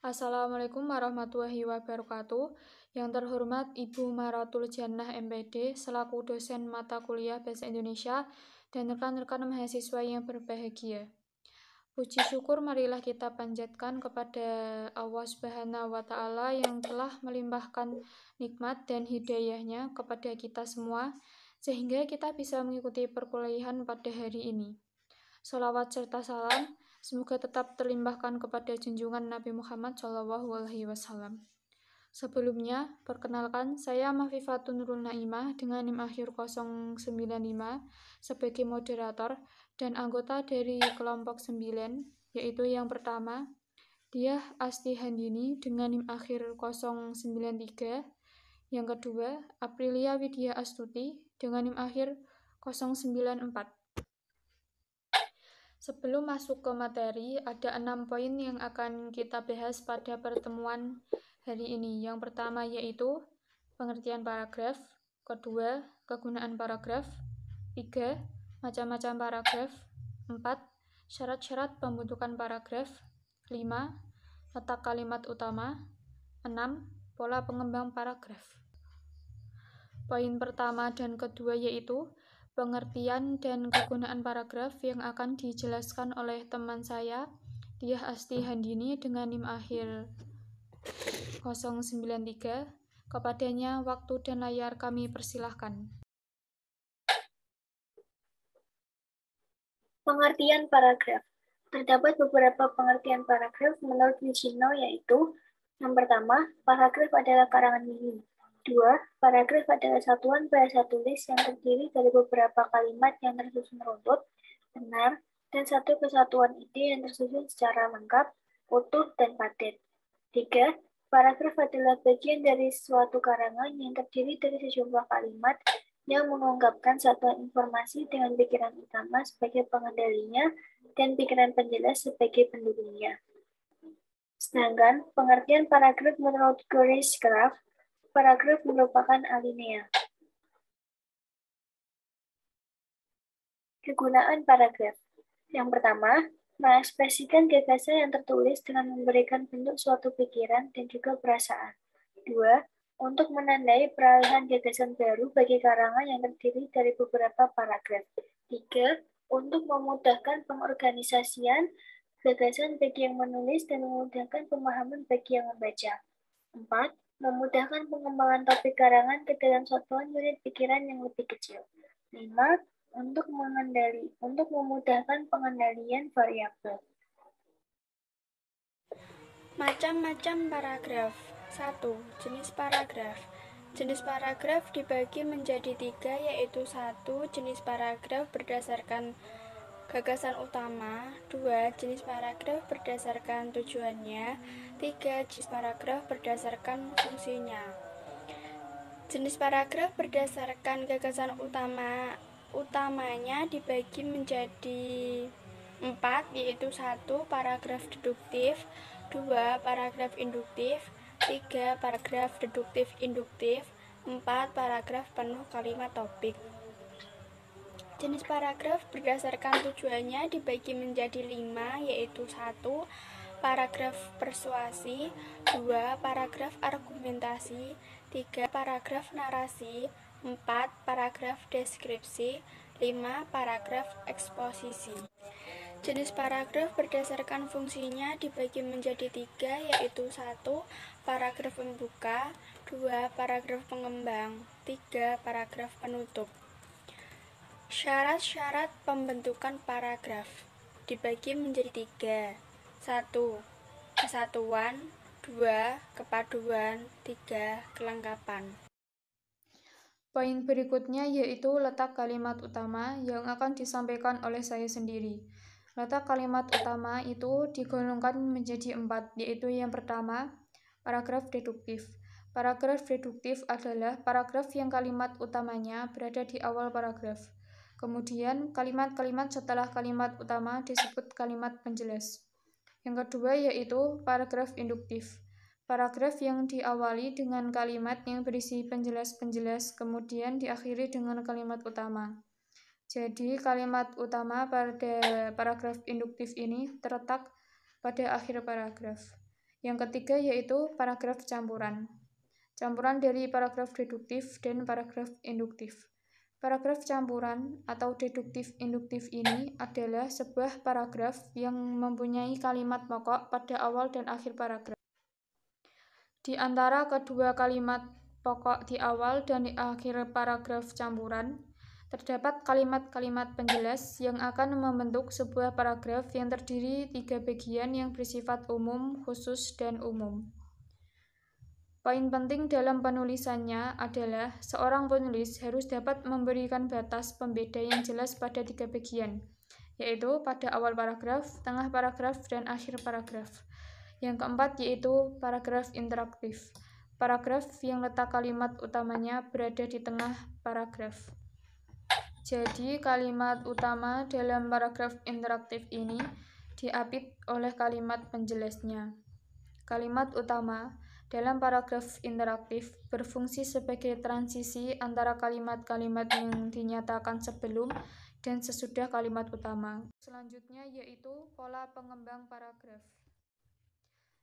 Assalamualaikum warahmatullahi wabarakatuh. Yang terhormat Ibu Maratul Jannah MPD selaku dosen mata kuliah Bahasa Indonesia dan rekan-rekan mahasiswa yang berbahagia. Puji syukur marilah kita panjatkan kepada Allah Subhanahu wa Ta'ala yang telah melimpahkan nikmat dan hidayahnya kepada kita semua, sehingga kita bisa mengikuti perkuliahan pada hari ini. Sholawat serta salam semoga tetap terlimpahkan kepada junjungan Nabi Muhammad SAW. Sebelumnya, perkenalkan saya Mafifatun Nurul Naimah dengan NIM akhir 095 sebagai moderator dan anggota dari kelompok 9, yaitu yang pertama, Diah Asti Handini dengan NIM akhir 093, yang kedua, Aprilia Widya Astuti dengan NIM akhir 094. Sebelum masuk ke materi, ada 6 poin yang akan kita bahas pada pertemuan hari ini. Yang pertama yaitu pengertian paragraf, kedua, kegunaan paragraf, 3, macam-macam paragraf, 4, syarat-syarat pembentukan paragraf, 5, letak kalimat utama, 6, pola pengembang paragraf. Poin pertama dan kedua yaitu pengertian dan kegunaan paragraf yang akan dijelaskan oleh teman saya, Diah Asti Handini dengan NIM akhir 093. Kepadanya waktu dan layar kami persilahkan. Pengertian paragraf. Terdapat beberapa pengertian paragraf menurut Nishino, yaitu yang pertama, paragraf adalah karangan mini. 2. Paragraf adalah satuan bahasa tulis yang terdiri dari beberapa kalimat yang tersusun runtut, benar, dan satu kesatuan ide yang tersusun secara lengkap, utuh, dan padat. 3. Paragraf adalah bagian dari suatu karangan yang terdiri dari sejumlah kalimat yang mengungkapkan satuan informasi dengan pikiran utama sebagai pengendalinya dan pikiran penjelas sebagai pendukungnya. Sedangkan pengertian paragraf menurut Grace Graff, paragraf merupakan alinea. Kegunaan paragraf. Yang pertama, mengekspresikan gagasan yang tertulis dengan memberikan bentuk suatu pikiran dan juga perasaan. 2. Untuk menandai peralihan gagasan baru bagi karangan yang terdiri dari beberapa paragraf. 3. Untuk memudahkan pengorganisasian gagasan bagi yang menulis dan memudahkan pemahaman bagi yang membaca. 4. Memudahkan pengembangan topik karangan ke dalam satuan unit pikiran yang lebih kecil. 5. Untuk memudahkan pengendalian variabel. Macam-macam paragraf. 1. Jenis paragraf. Jenis paragraf dibagi menjadi 3, yaitu 1. Jenis paragraf berdasarkan gagasan utama. 2. Jenis paragraf berdasarkan tujuannya. 3. Jenis paragraf berdasarkan fungsinya. Jenis paragraf berdasarkan gagasan utamanya dibagi menjadi 4, yaitu 1. Paragraf deduktif, 2. Paragraf induktif, 3. Paragraf deduktif-induktif, 4. Paragraf penuh kalimat topik. Jenis paragraf berdasarkan tujuannya dibagi menjadi 5, yaitu 1. Paragraf persuasi, 2. Paragraf argumentasi, 3. Paragraf narasi, 4. Paragraf deskripsi, 5. Paragraf eksposisi. Jenis paragraf berdasarkan fungsinya dibagi menjadi 3, yaitu 1. Paragraf pembuka, 2. Paragraf pengembang, 3. Paragraf penutup. Syarat-syarat pembentukan paragraf dibagi menjadi 3. 1. Kesatuan, 2. Kepaduan, 3. Kelengkapan. Poin berikutnya yaitu letak kalimat utama yang akan disampaikan oleh saya sendiri. Letak kalimat utama itu digolongkan menjadi 4, yaitu yang pertama, paragraf deduktif. Paragraf deduktif adalah paragraf yang kalimat utamanya berada di awal paragraf. Kemudian, kalimat-kalimat setelah kalimat utama disebut kalimat penjelas. Yang kedua yaitu paragraf induktif. Paragraf yang diawali dengan kalimat yang berisi penjelas-penjelas, kemudian diakhiri dengan kalimat utama. Jadi, kalimat utama pada paragraf induktif ini terletak pada akhir paragraf. Yang ketiga yaitu paragraf campuran. Campuran dari paragraf deduktif dan paragraf induktif. Paragraf campuran atau deduktif-induktif ini adalah sebuah paragraf yang mempunyai kalimat pokok pada awal dan akhir paragraf. Di antara kedua kalimat pokok di awal dan di akhir paragraf campuran, terdapat kalimat-kalimat penjelas yang akan membentuk sebuah paragraf yang terdiri 3 bagian yang bersifat umum, khusus, dan umum. Poin penting dalam penulisannya adalah seorang penulis harus dapat memberikan batas pembeda yang jelas pada 3 bagian, yaitu pada awal paragraf, tengah paragraf, dan akhir paragraf. Yang keempat yaitu paragraf interaktif. Paragraf yang letak kalimat utamanya berada di tengah paragraf. Jadi kalimat utama dalam paragraf interaktif ini diapit oleh kalimat penjelasnya. Kalimat utama dalam paragraf interaktif berfungsi sebagai transisi antara kalimat-kalimat yang dinyatakan sebelum dan sesudah kalimat utama. Selanjutnya yaitu pola pengembang paragraf.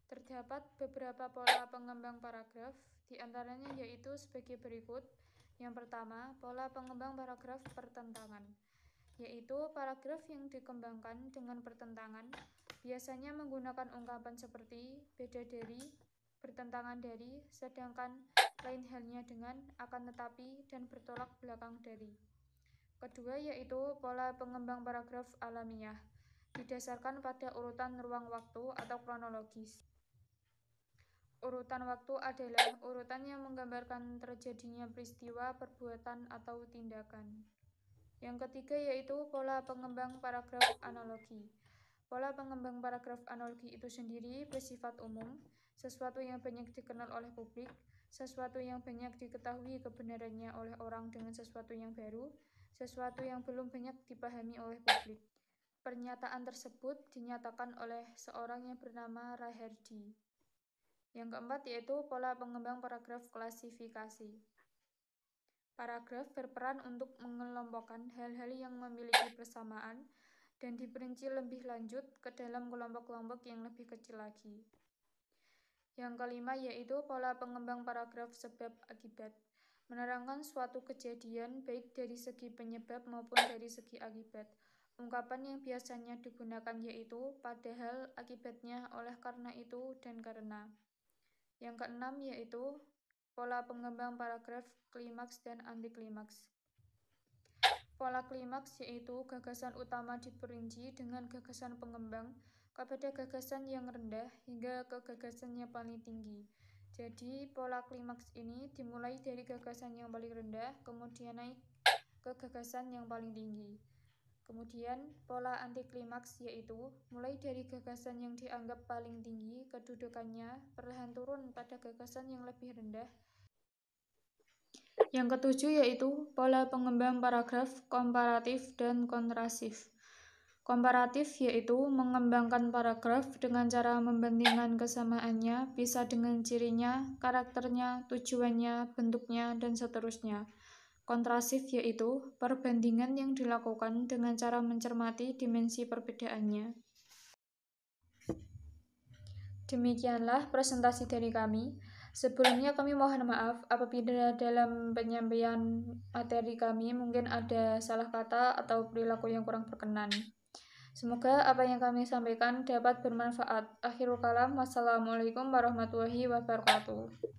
Terdapat beberapa pola pengembang paragraf, di antaranya yaitu sebagai berikut. Yang pertama, pola pengembang paragraf pertentangan, yaitu paragraf yang dikembangkan dengan pertentangan, biasanya menggunakan ungkapan seperti beda dari, bertentangan dari, sedangkan, lain halnya dengan, akan tetapi, dan bertolak belakang dari. Kedua yaitu pola pengembang paragraf alamiah, didasarkan pada urutan ruang waktu atau kronologis. Urutan waktu adalah urutan yang menggambarkan terjadinya peristiwa, perbuatan, atau tindakan. Yang ketiga yaitu pola pengembang paragraf analogi. Pola pengembang paragraf analogi itu sendiri bersifat umum, sesuatu yang banyak dikenal oleh publik, sesuatu yang banyak diketahui kebenarannya oleh orang dengan sesuatu yang baru, sesuatu yang belum banyak dipahami oleh publik. Pernyataan tersebut dinyatakan oleh seorang yang bernama Ray Hardy. Yang keempat yaitu pola pengembang paragraf klasifikasi. Paragraf berperan untuk mengelompokkan hal-hal yang memiliki persamaan dan diperinci lebih lanjut ke dalam kelompok-kelompok yang lebih kecil lagi. Yang kelima yaitu pola pengembang paragraf sebab akibat, menerangkan suatu kejadian baik dari segi penyebab maupun dari segi akibat. Ungkapan yang biasanya digunakan yaitu padahal, akibatnya, oleh karena itu, dan karena. Yang keenam yaitu pola pengembang paragraf klimaks dan antiklimaks. Pola klimaks yaitu gagasan utama diperinci dengan gagasan pengembang kepada gagasan yang rendah hingga ke gagasan yang paling tinggi. Jadi pola klimaks ini dimulai dari gagasan yang paling rendah, kemudian naik ke gagasan yang paling tinggi. Kemudian pola antiklimaks yaitu mulai dari gagasan yang dianggap paling tinggi kedudukannya perlahan turun pada gagasan yang lebih rendah. Yang ketujuh yaitu pola pengembang paragraf komparatif dan kontrasif. Komparatif yaitu mengembangkan paragraf dengan cara membandingkan kesamaannya, bisa dengan cirinya, karakternya, tujuannya, bentuknya, dan seterusnya. Kontrasif yaitu perbandingan yang dilakukan dengan cara mencermati dimensi perbedaannya. Demikianlah presentasi dari kami. Sebelumnya kami mohon maaf apabila dalam penyampaian materi kami mungkin ada salah kata atau perilaku yang kurang berkenan. Semoga apa yang kami sampaikan dapat bermanfaat. Akhirul kalam, wassalamualaikum warahmatullahi wabarakatuh.